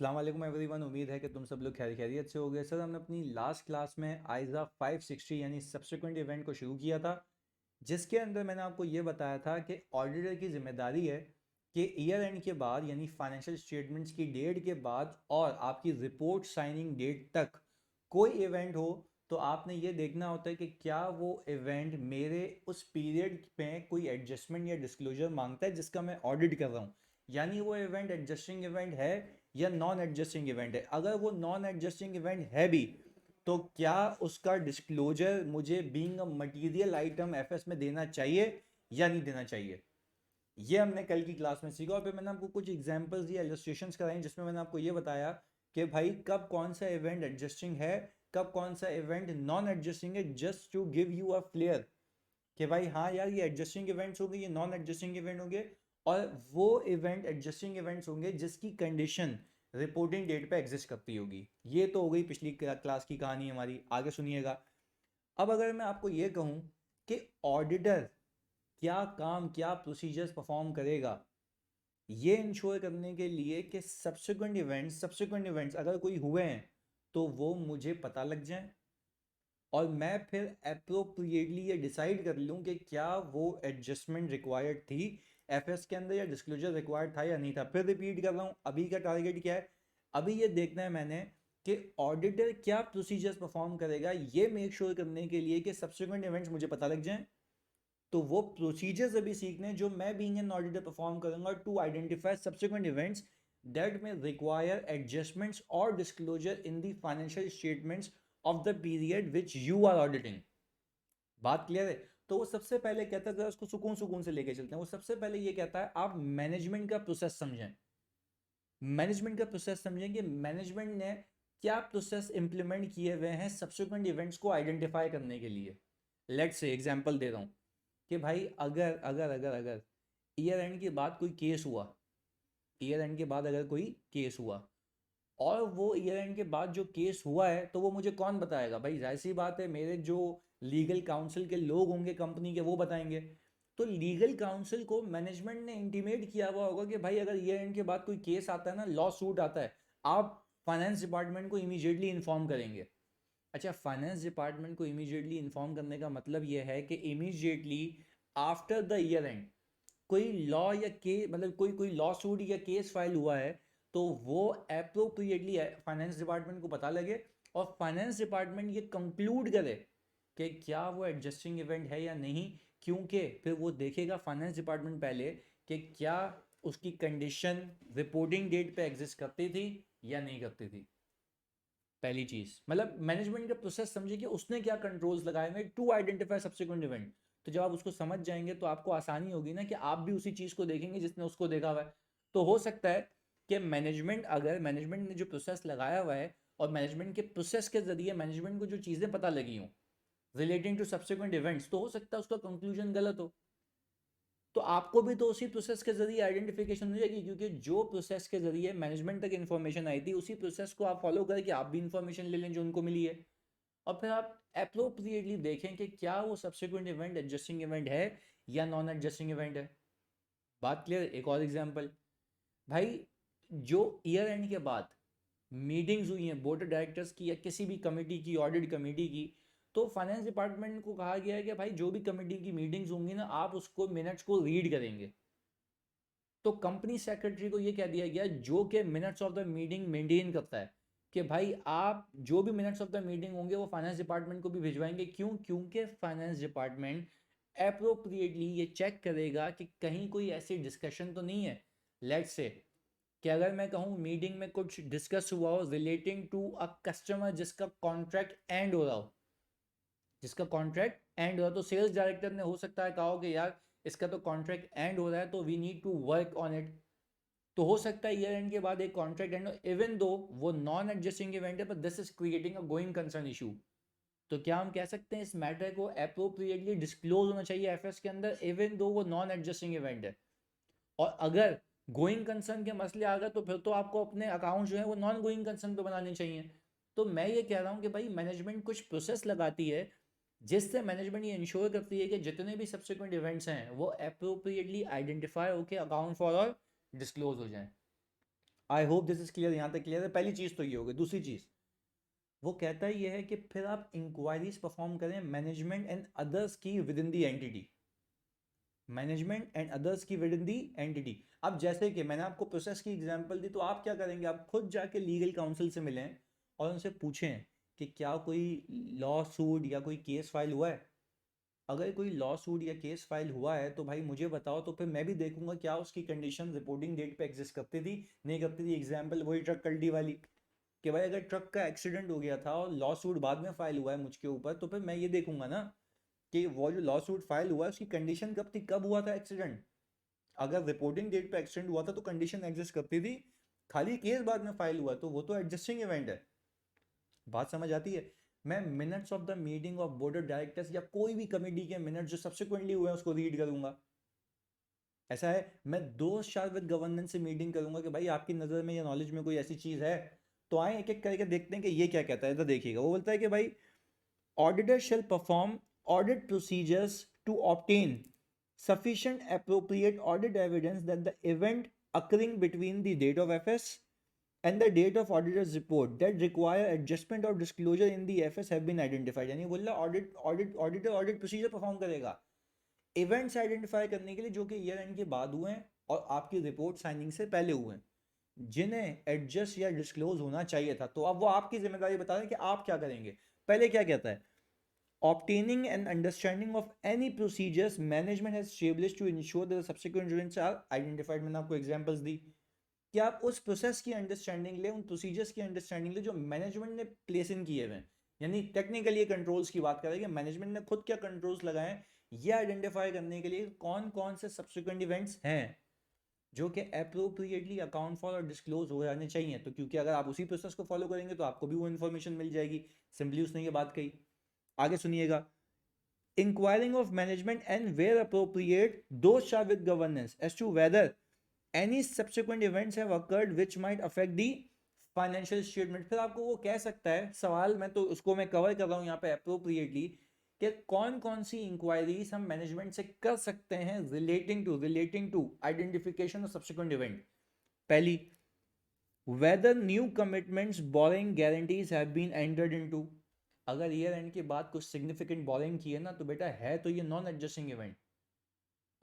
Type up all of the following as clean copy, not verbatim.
अस्सलाम वालेकुम एवरीवन। उम्मीद है कि तुम सब लोग खैरियत से होगे। सर हमने अपनी लास्ट क्लास में आइज़ा 560 यानी सब्सिक्वेंट इवेंट को शुरू किया था, जिसके अंदर मैंने आपको ये बताया था कि ऑडिटर की जिम्मेदारी है कि ईयर एंड के बाद यानी फाइनेंशियल स्टेटमेंट्स की डेट के बाद और आपकी रिपोर्ट साइनिंग डेट तक कोई इवेंट हो तो आपने ये देखना होता है कि क्या वो इवेंट मेरे उस पीरियड में कोई एडजस्टमेंट या डिस्क्लोजर मांगता है जिसका मैं ऑडिट कर रहा हूँ, यानी वो इवेंट एडजस्टिंग इवेंट है या नॉन एडजस्टिंग इवेंट है। अगर वो नॉन एडजस्टिंग इवेंट है भी तो क्या उसका डिस्क्लोजर मुझे being a material item FS में देना चाहिए या नहीं देना चाहिए, ये हमने कल की क्लास में सीखा। और फिर मैंने आपको कुछ एग्जांपल्स या इलस्ट्रेशंस कराई जिसमें मैंने आपको ये बताया कि भाई कब कौन सा इवेंट एडजस्टिंग है, कब कौन सा इवेंट नॉन एडजस्टिंग है, just to give you a flair कि भाई हाँ यार ये एडजस्टिंग इवेंट्स होंगे, ये नॉन एडजस्टिंग इवेंट होंगे। और वो इवेंट एडजस्टिंग इवेंट्स होंगे जिसकी कंडीशन रिपोर्टिंग डेट पे एग्जिस्ट करती होगी। ये तो हो गई पिछली क्लास की कहानी हमारी, आगे सुनिएगा। अब अगर मैं आपको ये कहूँ कि ऑडिटर क्या काम क्या प्रोसीजर्स परफॉर्म करेगा ये इंश्योर करने के लिए कि सब्सिक्वेंट इवेंट्स अगर कोई हुए हैं तो वो मुझे पता लग जाए और मैं फिर अप्रोप्रिएटली ये डिसाइड कर लूँ कि क्या वो एडजस्टमेंट रिक्वायर्ड थी एफएस के अंदर या डिस्क्लोजर रिक्वायर्ड था या नहीं था। फिर रिपीट कर रहा हूँ, अभी का टारगेट क्या है, अभी ये देखना है मैंने कि ऑडिटर क्या प्रोसीजर्स परफॉर्म करेगा ये मेक श्योर करने के लिए कि सब्सिक्वेंट इवेंट्स मुझे पता लग जाएं। तो वो प्रोसीजर्स अभी सीखने जो मैं बीइंग एन ऑडिटर परफॉर्म करूंगा to identify subsequent events that में require adjustments or disclosure in the financial statements of the period which you are auditing. बात क्लियर है? तो वो सबसे पहले कहता है, उसको सुकून सुकून से लेके चलते हैं। वो सबसे पहले ये कहता है आप मैनेजमेंट का प्रोसेस समझें। मैनेजमेंट का प्रोसेस समझें कि मैनेजमेंट ने क्या प्रोसेस इंप्लीमेंट किए हुए हैं सब्सिक्वेंट इवेंट्स को आइडेंटिफाई करने के लिए। लेट्स से एग्जांपल दे रहा हूँ कि भाई अगर अगर अगर अगर ईयर एंड के बाद कोई केस हुआ, ईयर एंड के बाद अगर कोई केस हुआ और वो ईयर एंड के बाद जो केस हुआ है तो वो मुझे कौन बताएगा? भाई जाहिर सी बात है मेरे जो लीगल काउंसिल के लोग होंगे कंपनी के वो बताएंगे। तो लीगल काउंसिल को मैनेजमेंट ने इंटीमेट किया हुआ होगा कि भाई अगर ईयर एंड के बाद कोई केस आता है ना, लॉ सूट आता है, आप फाइनेंस डिपार्टमेंट को इमीडिएटली इन्फॉर्म करेंगे। अच्छा, फाइनेंस डिपार्टमेंट को इमीडिएटली इन्फॉर्म करने का मतलब ये है कि immediately after the year and कोई लॉ या के मतलब कोई कोई लॉ सूट या केस फाइल हुआ है तो वो अप्रोप्रिएटली फाइनेंस डिपार्टमेंट को पता लगे और फाइनेंस डिपार्टमेंट ये कंक्लूड करे कि क्या वो एडजस्टिंग इवेंट है या नहीं। क्योंकि फिर वो देखेगा फाइनेंस डिपार्टमेंट पहले कि क्या उसकी कंडीशन रिपोर्टिंग डेट पे एग्जिस्ट करती थी या नहीं करती थी। पहली चीज मतलब मैनेजमेंट का प्रोसेस समझिए कि उसने क्या कंट्रोल्स लगाए हुए टू आइडेंटिफाई सब्सिक्वेंट इवेंट। तो जब आप उसको समझ जाएंगे तो आपको आसानी होगी ना कि आप भी उसी चीज को देखेंगे जिसने उसको देखा हुआ है। तो हो सकता है कि मैनेजमेंट अगर मैनेजमेंट ने जो प्रोसेस लगाया हुआ है और मैनेजमेंट के प्रोसेस के जरिए मैनेजमेंट को जो चीजें पता लगी हों रिलेटिंग टू सब्सिक्वेंट इवेंट्स, तो हो सकता है उसका कंक्लूजन गलत हो। तो आपको भी तो उसी प्रोसेस के जरिए आइडेंटिफिकेशन हो जाएगी, क्योंकि जो प्रोसेस के जरिए मैनेजमेंट तक इन्फॉर्मेशन आई थी उसी प्रोसेस को आप फॉलो करें कि आप भी इन्फॉर्मेशन ले लें जो उनको मिली है। और फिर आप अप्रोप्रिएटली देखें कि क्या वो सब्सिक्वेंट इवेंट एडजस्टिंग इवेंट है या नॉन एडजस्टिंग इवेंट है। बात क्लियर? एक और एग्जांपल, भाई जो ईयर एंड के बाद मीटिंग्स हुई हैं बोर्ड ऑफ डायरेक्टर्स की या किसी भी कमेटी की, ऑडिट कमेटी की, तो फाइनेंस डिपार्टमेंट को कहा गया है कि भाई जो भी कमेटी की मीटिंग्स होंगी ना आप उसको मिनट्स को रीड करेंगे। तो कंपनी सेक्रेटरी को ये कह दिया गया जो कि minutes of the meeting maintain करता है कि भाई आप जो भी मिनट्स ऑफ द मीटिंग होंगे वो फाइनेंस डिपार्टमेंट को भी भिजवाएंगे। क्यों? क्योंकि फाइनेंस डिपार्टमेंट अप्रोप्रिएटली ये चेक करेगा कि कहीं कोई ऐसी डिस्कशन तो नहीं है। लेट्स से कि अगर मैं कहूँ मीटिंग में कुछ डिस्कस हुआ हो रिलेटिंग टू अ कस्टमर जिसका कॉन्ट्रैक्ट एंड हो रहा हो, जिसका कॉन्ट्रैक्ट एंड हो रहा है, तो सेल्स डायरेक्टर ने हो सकता है कहा हो कि यार इसका तो कॉन्ट्रैक्ट एंड हो रहा है तो we need to work on it. तो हो सकता है ईयर एंड के बाद एक कॉन्ट्रैक्ट एंड इवन दो वो नॉन एडजस्टिंग इवेंट है, पर this is creating a going concern issue. तो क्या हम कह सकते हैं इस मैटर को अप्रोप्रिएटली डिस्क्लोज होना चाहिए एफएस के अंदर इवन दो वो नॉन एडजस्टिंग इवेंट है। और अगर गोइंग कंसर्न के मसले आ गए तो फिर तो आपको अपने अकाउंट जो है वो नॉन गोइंग कंसर्न पे बनाने चाहिए। तो मैं ये कह रहा हूँ कि भाई मैनेजमेंट कुछ प्रोसेस लगाती है जिससे मैनेजमेंट ये इंश्योर करती है कि जितने भी सब्सिक्वेंट इवेंट्स हैं वो अप्रोप्रिएटली आइडेंटिफाई होकर अकाउंट फॉर और डिस्क्लोज हो जाएं। आई होप दिस इज क्लियर, यहाँ तक क्लियर है। पहली चीज़ तो ये हो गई। दूसरी चीज़ वो कहता ही ये है कि फिर आप इंक्वायरीज परफॉर्म करें मैनेजमेंट एंड अदर्स की with in the entity, management and others की विद इन दी एंटिटी। अब जैसे कि मैंने आपको प्रोसेस की एग्जांपल दी, तो आप क्या करेंगे, आप खुद जाके लीगल काउंसिल से मिलें और उनसे पूछें कि क्या कोई लॉ सूट या कोई केस फाइल हुआ है। अगर कोई लॉ सूट या केस फाइल हुआ है तो भाई मुझे बताओ, तो फिर मैं भी देखूंगा क्या उसकी कंडीशन रिपोर्टिंग डेट पे एग्जिस्ट करती थी, नहीं करती थी। एग्जाम्पल वही ट्रक कल्टी वाली, कि भाई अगर ट्रक का एक्सीडेंट हो गया था और लॉ सूट बाद में फाइल हुआ है मुझके ऊपर, तो फिर मैं ये देखूंगा ना कि वो जो लॉ सूट फाइल हुआ है उसकी कंडीशन कब थी, कब हुआ था एक्सीडेंट। अगर रिपोर्टिंग डेट पे एक्सीडेंट हुआ था तो कंडीशन एग्जिस्ट करती थी, खाली केस बाद में फाइल हुआ तो वो तो एडजस्टिंग इवेंट है। बात समझ आती है। मैं minutes of the meeting of board of directors या कोई भी कमेटी के मिनट्स जो सब्सिक्वेंटली हुए हैं उसको रीड करूंगा। ऐसा है, मैं दोस्त शार विद गवर्नेंस से मीटिंग करूंगा कि भाई आपकी नज़र में या नॉलेज में कोई ऐसी चीज़ है, तो आए एक एक करके देखते हैं कि ये क्या कहता है। तो देखिएगा वो बोलता है कि भाई auditor shall perform audit procedures to obtain sufficient appropriate audit evidence that the event occurring between the date of FS and the date of auditor's report that require adjustment or disclosure in the FS have been identified। यानी बोल रहा auditor audit procedure perform करेगा events identify करने के लिए जो कि year end के बाद हुए हैं और आपकी रिपोर्ट साइनिंग से पहले हुए हैं, जिन्हें एडजस्ट या डिस्क्लोज होना चाहिए था। तो अब वो आपकी जिम्मेदारी बता रहे हैं कि आप क्या करेंगे। पहले क्या कहता है, obtaining an understanding of any procedures management has established to ensure that the subsequent events are identified। मैंने आपको एग्जांपल्स दी कि आप उस प्रोसेस की अंडरस्टैंडिंग ले, उन प्रोसीजर्स की अंडरस्टैंडिंग ले जो मैनेजमेंट ने प्लेस इन किए हुए हैं। यानी टेक्निकली कंट्रोल्स की बात करें कि मैनेजमेंट ने खुद क्या कंट्रोल्स लगाए हैं, ये आइडेंटिफाई करने के लिए कौन कौन से सब्सिक्वेंट इवेंट्स हैं जो कि अप्रोप्रिएटली अकाउंट फॉर और डिस्क्लोज हो जाने चाहिए। तो क्योंकि अगर आप उसी प्रोसेस को फॉलो करेंगे तो आपको भी वो इन्फॉर्मेशन मिल जाएगी। सिंपली उसने ये बात कही। आगे सुनिएगा, inquiring of management and where appropriate those shall with governance as to whether any subsequent events have occurred which might affect the financial statement। फिर आपको वो कह सकता है, सवाल मैं तो उसको मैं कवर कर रहा हूँ यहाँ पे appropriately, कि कौन कौन सी इंक्वायरीज हम मैनेजमेंट से कर सकते हैं relating to identification of subsequent event. पहली, whether new commitments borrowing guarantees have been entered into। अगर ईयर एंड के बाद कुछ सिग्निफिकेंट बोरिंग की है ना, तो बेटा है तो ये नॉन एडजस्टिंग इवेंट।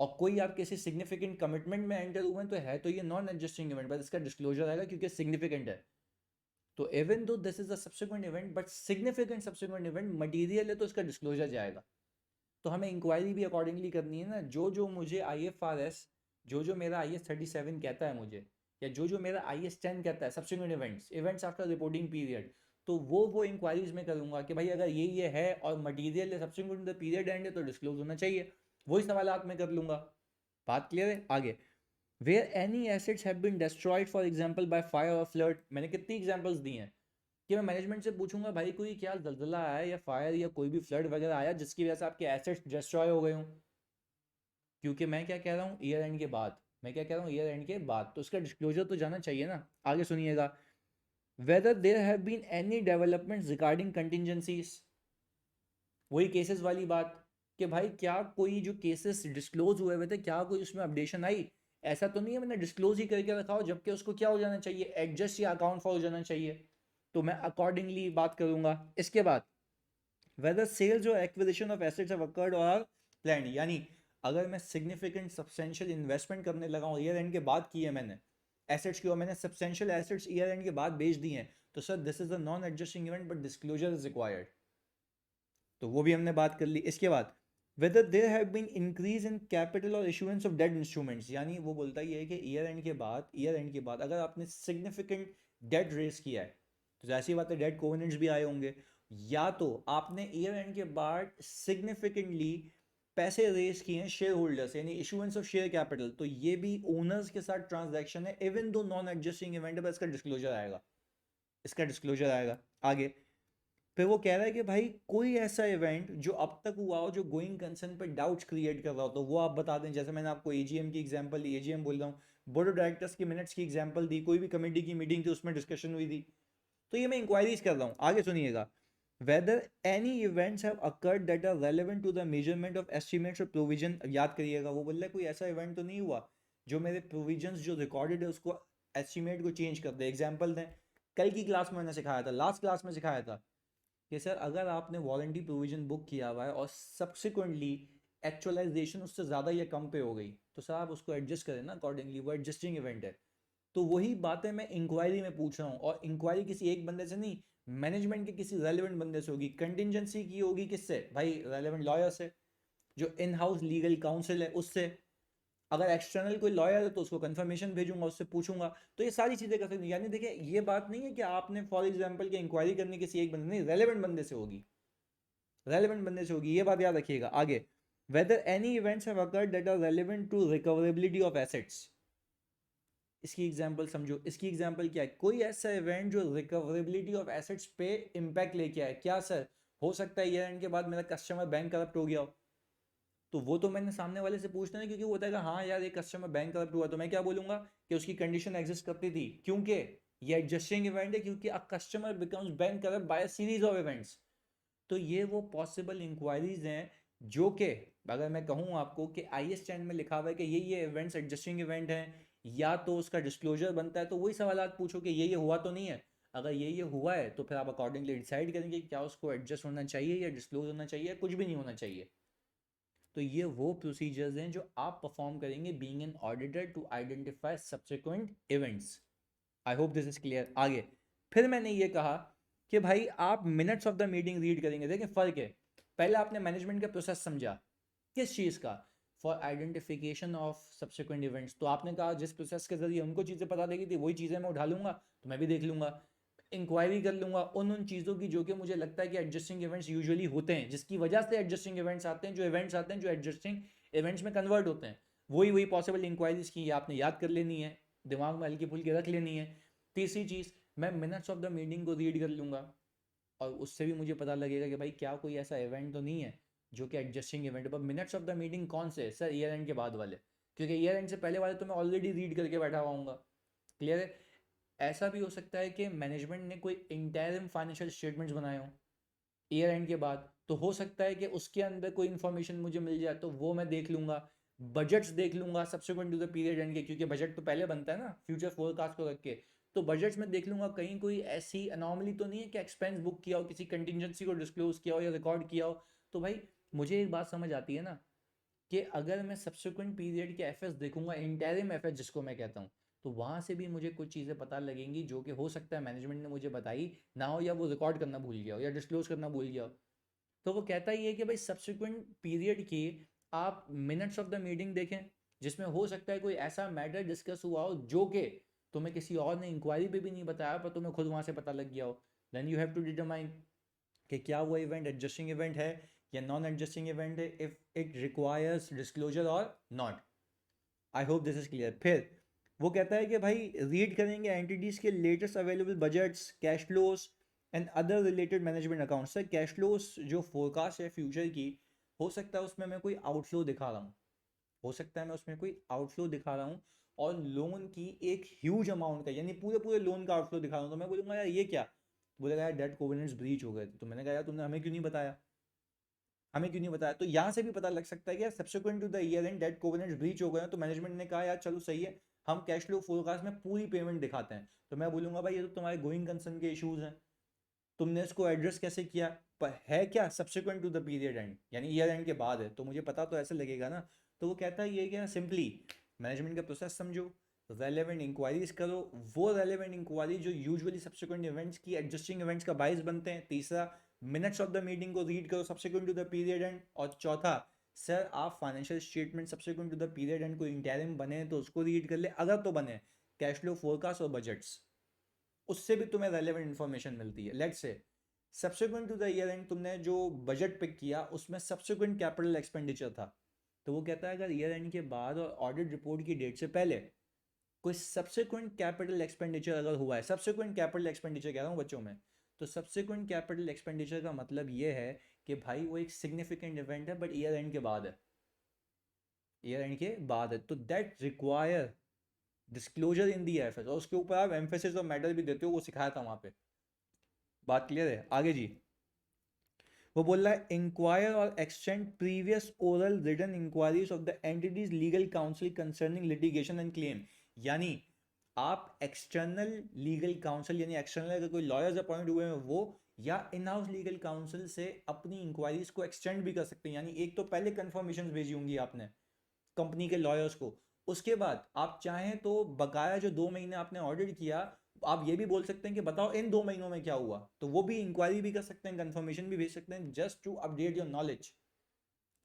और कोई आप किसी सिग्निफिकेंट कमिटमेंट में एंटर हुए तो है तो ये नॉन एडजस्टिंग इवेंट, बस इसका डिस्क्लोजर आएगा क्योंकि सिग्निफिकेंट है। तो even though this is a subsequent event but significant subsequent event material है तो इसका डिस्क्लोजर जाएगा। तो हमें इंक्वायरी भी अकॉर्डिंगली करनी है ना। जो मुझे IFRS, जो मेरा IS 37 कहता है मुझे, या जो मेरा IS 10 कहता है subsequent events after reporting period, तो वो इंक्वायरीज में करूंगा कि भाई अगर ये है और मटीरियल है सब्सिक्वेंट पीरियड एंड है तो डिस्क्लोज होना चाहिए। वही सवाल में कर लूंगा। बात क्लियर है। आगे, where any assets have been destroyed for example by fire or flood. मैंने कितनी एग्जांपल्स दी हैं कि मैं मैनेजमेंट से पूछूंगा भाई कोई क्या जलजला आया या फायर या कोई भी फ्लड वगैरह आया जिसकी वजह से आपके एसेट्स डिस्ट्रॉय हो गए हों। क्योंकि मैं क्या कह रहा हूँ, ईयर एंड के बाद, मैं क्या कह रहा हूँ ईयर एंड के बाद, तो इसका डिस्क्लोजर तो जाना चाहिए ना। आगे सुनिएगा, whether there have been any developments regarding contingencies। वही केसेस वाली बात कि भाई क्या कोई जो केसेस डिस्क्लोज हुए हुए थे क्या कोई उसमें अपडेशन आई। ऐसा तो नहीं है मैंने डिस्क्लोज ही करके रखा हो जबकि उसको क्या हो जाना चाहिए, एडजस्ट या अकाउंट फॉर हो जाना चाहिए। तो मैं अकॉर्डिंगली बात करूंगा। इसके बाद whether sales or acquisition of assets have occurred or are planned। यानी अगर मैं सिग्निफिकेंट सब्सटेंशियल इन्वेस्टमेंट करने लगा हूँ ईयर एंड के बाद की है मैंने एसेट्स की, और मैंने सब्सटेंशियल एसेट्स ईयर एंड के बाद बेच दी हैं, तो sir this is a non adjusting event but disclosure is required. तो वो भी हमने बात कर ली। इसके बाद whether there have been increase in capital or issuance of debt instruments। यानी वो बोलता ही है कि ईयर एंड के बाद अगर आपने सिग्निफिकेंट डेट रेज किया है तो ऐसी बात है डेट कोवेनेंट्स भी आए होंगे, या तो आपने ईयर एंड के बाद सिग्निफिकेंटली पैसे रेज किए हैं शेयर होल्डर्स यानी इशुएंस ऑफ शेयर कैपिटल, तो ये भी ओनर्स के साथ ट्रांजैक्शन है even though non adjusting event है, इसका डिस्क्लोजर आएगा, इसका डिस्क्लोजर आएगा। आगे फिर वो कह रहा है कि भाई कोई ऐसा इवेंट जो अब तक हुआ हो जो गोइंग कंसर्न पे डाउट्स क्रिएट कर रहा हो तो वो आप बता दें। जैसे मैंने आपको एजीएम की एग्जांपल दी, एजीएम बोल रहा हूँ, बोर्ड ऑफ डायरेक्टर्स की मिनट्स की एग्जांपल दी, कोई भी कमेटी की मीटिंग थी उसमें डिस्कशन हुई थी, तो ये मैं इंक्वायरीज कर रहा हूँ। आगे सुनिएगा, whether any events have occurred that are relevant to the measurement of estimates or provision. याद करिएगा वो बोल रहा है कोई ऐसा इवेंट तो नहीं हुआ जो मेरे प्रोविजंस जो रिकॉर्डेड है उसको एस्टिमेट को चेंज कर दे। एग्जाम्पल दें, कल की क्लास में मैंने सिखाया था, लास्ट क्लास में सिखाया था कि सर अगर आपने वारंटी प्रोविजन बुक किया हुआ है और सब्सिक्वेंटली एक्चुअलाइजेशन उससे ज़्यादा या कम पे हो गई, तो सर आप उसको एडजस्ट करें ना अकॉर्डिंगली, वो एडजस्टिंग इवेंट है। तो वही बातें मैं इंक्वायरी में पूछ रहा हूँ, और इंक्वायरी किसी एक बंदे से नहीं, मैनेजमेंट के किसी रेलिवेंट बंदे से होगी। कंटिजेंसी की होगी किससे भाई? रेलिवेंट लॉयर से, जो इन हाउस लीगल काउंसिल है उससे। अगर एक्सटर्नल कोई लॉयर है तो उसको कंफर्मेशन भेजूंगा, उससे पूछूंगा। तो ये सारी चीज़ें कर सकते हैं। यानी देखिए, ये बात नहीं है कि आपने फॉर एग्जाम्पल की इंक्वायरी करनी किसी एक बंदे, नहीं, रेलिवेंट बंदे से होगी, रेलिवेंट बंदे से होगी। ये बात याद रखिएगा। आगे, whether any events have occurred that are relevant to recoverability of assets. इसकी एग्जांपल समझो। इसकी एग्जांपल क्या है? कोई ऐसा इवेंट जो रिकवरेबिलिटी ऑफ एसेट्स पे इम्पैक्ट लेके आए। क्या सर? हो सकता है ईयर एंड के बाद मेरा कस्टमर बैंक करप्ट हो गया हो, तो वो तो मैंने सामने वाले से पूछना है, क्योंकि वो बताएगा हाँ यार ये कस्टमर बैंक करप्ट हुआ, तो मैं क्या बोलूंगा कि उसकी कंडीशन एग्जिस्ट करती थी, क्योंकि ये एडजस्टिंग इवेंट है, क्योंकि a customer becomes bankrupt by a series of events. तो ये वो पॉसिबल इंक्वायरीज हैं जो कि, अगर मैं कहूँ आपको कि आई स्टैंड में लिखा हुआ है कि ये इवेंट्स एडजस्टिंग इवेंट हैं, या तो उसका डिस्क्लोजर बनता है, तो वही सवाल पूछो कि ये हुआ तो नहीं है। अगर ये हुआ है तो फिर आप अकॉर्डिंगली डिसाइड करेंगे कि क्या उसको एडजस्ट होना चाहिए या डिस्क्लोज होना चाहिए, कुछ भी नहीं होना चाहिए। तो ये वो प्रोसीजर्स हैं जो आप परफॉर्म करेंगे being an auditor to identify subsequent events. I hope this is clear. आगे, फिर मैंने ये कहा कि भाई आप minutes of the meeting read करेंगे। देखिए फर्क है, पहले आपने मैनेजमेंट का प्रोसेस समझा, किस चीज़ का? For identification of subsequent events. तो आपने कहा जिस प्रोसेस के जरिए उनको चीज़ें पता लगी थी, वही चीज़ें मैं उठा लूंगा, तो मैं भी देख लूंगा, इंक्वायरी कर लूंगा उन चीज़ों की जो कि मुझे लगता है कि एडजस्टिंग इवेंट्स यूजुअली होते हैं, जिसकी वजह से एडजस्टिंग इवेंट्स आते हैं, जो इवेंट्स आते हैं जो एडजस्टिंग इवेंट्स में कन्वर्ट होते हैं। वही पॉसिबल इंक्वायरीज की आपने याद कर लेनी है, दिमाग में हल्की फुल्की रख लेनी है। तीसरी चीज़, मैं मिनट्स ऑफ द मीटिंग को रीड कर लूंगा, और उससे भी मुझे पता लगेगा कि भाई क्या कोई ऐसा इवेंट तो नहीं है जो कि एडजस्टिंग इवेंट है। पर मिनट्स ऑफ द मीटिंग कौन से? सर ईयर एंड के बाद वाले, क्योंकि ईयर एंड से पहले वाले तो मैं ऑलरेडी रीड करके बैठा हुआ। क्लियर है? ऐसा भी हो सकता है कि मैनेजमेंट ने कोई इंटरिम फाइनेंशियल स्टेटमेंट्स बनाए हों ईयर एंड के बाद, तो हो सकता है कि उसके अंदर कोई इन्फॉर्मेशन मुझे मिल जाए, तो वो मैं देख लूंगा। बजट्स देख लूंगा subsequent to the period end के, क्योंकि बजट तो पहले बनता है ना फ्यूचर फोरकास्ट को रख के। तो बजट्स में देख लूंगा कहीं कोई ऐसी अनॉमली तो नहीं है कि एक्सपेंस बुक किया हो, किसी कंटिजेंसी को डिस्क्लोज किया हो या रिकॉर्ड किया हो। तो भाई मुझे एक बात समझ आती है ना, कि अगर मैं सब्सिक्वेंट पीरियड के एफएस देखूंगा, इंटरिम एफएस जिसको मैं कहता हूँ, तो वहाँ से भी मुझे कुछ चीज़ें पता लगेंगी जो कि हो सकता है मैनेजमेंट ने मुझे बताई ना हो, या वो रिकॉर्ड करना भूल गया हो, या डिस्क्लोज करना भूल गया हो। तो वो कहता ही है कि भाई सब्सिक्वेंट पीरियड की आप मिनट्स ऑफ द मीटिंग देखें, जिसमें हो सकता है कोई ऐसा मैटर डिस्कस हुआ हो जो कि तुम्हें किसी और ने इंक्वायरी पे भी नहीं बताया, पर तुम्हें खुद वहाँ से पता लग गया हो। Then you have to determine कि क्या वो इवेंट एडजस्टिंग इवेंट है या नॉन एडजस्टिंग इवेंट है, if it requires disclosure or not. I hope this is clear. फिर वो कहता है कि भाई रीड करेंगे एंटिटीज के latest available budgets, cash flows and other related management accounts. Sir cash flows जो फोरकास्ट है फ्यूचर की, हो सकता है उसमें मैं कोई आउटफ्लो दिखा रहा हूँ, हो सकता है मैं उसमें कोई आउटफ्लो दिखा रहा हूँ, और लोन की एक ह्यूज अमाउंट का, यानी पूरे पूरे लोन का आउटफ्लो दिखा रहा हूँ, तो मैं बोलूँगा यार ये क्या? बोलेगा यार डेट कोवेनेंट्स ब्रीच हो गए थे। तो मैंने कहा यार तुमने हमें क्यों नहीं बताया, हमें क्यों नहीं बताया? तो यहाँ से भी पता लग सकता है कि यार subsequent to the year end date covenants breach हो गए हैं, तो मैनेजमेंट ने कहा यार चलो सही है, हम कैश फ्लो फोरकास्ट में पूरी पेमेंट दिखाते हैं। तो मैं बोलूँगा भाई ये तो तुम्हारे गोइंग कंसर्न के इशूज़ हैं, तुमने इसको एड्रेस कैसे किया? पर है क्या subsequent to the period end, यानी ईयर एंड के बाद है, तो मुझे पता तो ऐसे लगेगा ना। तो वो कहता है ये क्या, सिंपली मैनेजमेंट का प्रोसेस समझो, रेलेवेंट इंक्वायरीज करो, वो रेलेवेंट इंक्वायरी जो यूजुअली सब्सिक्वेंट इवेंट्स की एडजस्टिंग इवेंट्स का बाइस बनते हैं। तीसरा, मिनट्स ऑफ द मीटिंग को रीड करो subsequent to the period end. और चौथा, सर आप financial statement subsequent to the period end को इंटरिम बने तो उसको रीड कर ले, अगर तो बने कैश फ्लो फोरकास्ट और बजट्स, उससे भी तुम्हें रेलेवेंट इन्फॉर्मेशन मिलती है। Let's say subsequent to the year end तुमने जो बजट पिक किया उसमें सब्सिक्वेंट कैपिटल एक्सपेंडिचर था, तो वो कहता है अगर ईयर एंड के बाद और ऑडिट रिपोर्ट की डेट से पहले कोई सब्सिक्वेंट कैपिटल एक्सपेंडिचर अगर हुआ है, सब्सिक्वेंट कैपिटल एक्सपेंडिचर कह रहा हूँ बच्चों में, तो सब्सिक्वेंट कैपिटल एक्सपेंडिचर का मतलब ये है कि भाई वो एक सिग्निफिकेंट इवेंट है बट ईयर एंड के बाद है, ईयर एंड के बाद है, तो that require disclosure in the FS, और उसके ऊपर आप एम्फेसिस और मेडल भी देते हो, वो सिखाया था वहाँ पे। बात क्लियर है? आगे जी, वो बोल रहा है inquire or extend previous oral written inquiries of the entity's legal counsel concerning litigation and claim. यानी आप एक्सटर्नल लीगल काउंसिल यानी एक्सटर्नल अगर कोई लॉयर्स अपॉइंट हुए हैं वो, या इन हाउस लीगल काउंसिल से अपनी इंक्वायरीज को एक्सटेंड भी कर सकते हैं। यानी एक तो पहले कंफर्मेशन भेजी होंगी आपने कंपनी के लॉयर्स को, उसके बाद आप चाहें तो बकाया जो 2 महीने आपने ऑडिट किया, आप ये भी बोल सकते हैं कि बताओ इन 2 महीनों में क्या हुआ, तो वो भी इंक्वायरी भी कर सकते हैं, कंफर्मेशन भी भेज सकते हैं, just to update your knowledge.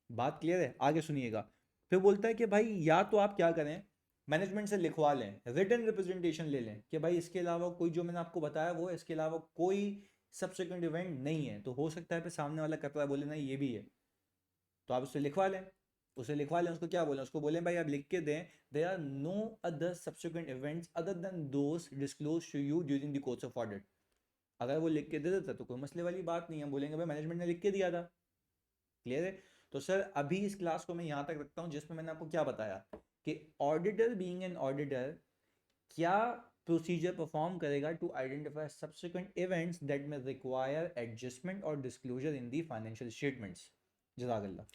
बात क्लियर है? आगे सुनिएगा। फिर बोलता है कि भाई या तो आप क्या करें, मैनेजमेंट से लिखवा लें, रिटन रिप्रेजेंटेशन ले लें कि भाई इसके अलावा कोई जो मैंने आपको बताया वो, इसके अलावा कोई सब्सिक्वेंट इवेंट नहीं है। तो हो सकता है फिर सामने वाला कतरा बोले नहीं ये भी है, तो आप उससे लिखवा लें। उसे लिखवा लें, उसको क्या बोलें, उसको बोलें भाई आप लिख के दें there are no other subsequent events other than those disclose to you during the course of audit. अगर वो लिख के दे देता तो कोई मसले वाली बात नहीं है, हम बोलेंगे भाई मैनेजमेंट ने लिख के दिया था। क्लियर है? तो सर अभी इस क्लास को मैं यहाँ तक रखता हूँ जिसमें मैंने आपको क्या बताया कि ऑडिटर बीइंग एन ऑडिटर क्या प्रोसीजर परफॉर्म करेगा to identify subsequent events that में रिक्वायर एडजस्टमेंट और disclosure in the financial statements. जज़ाकल्लाह।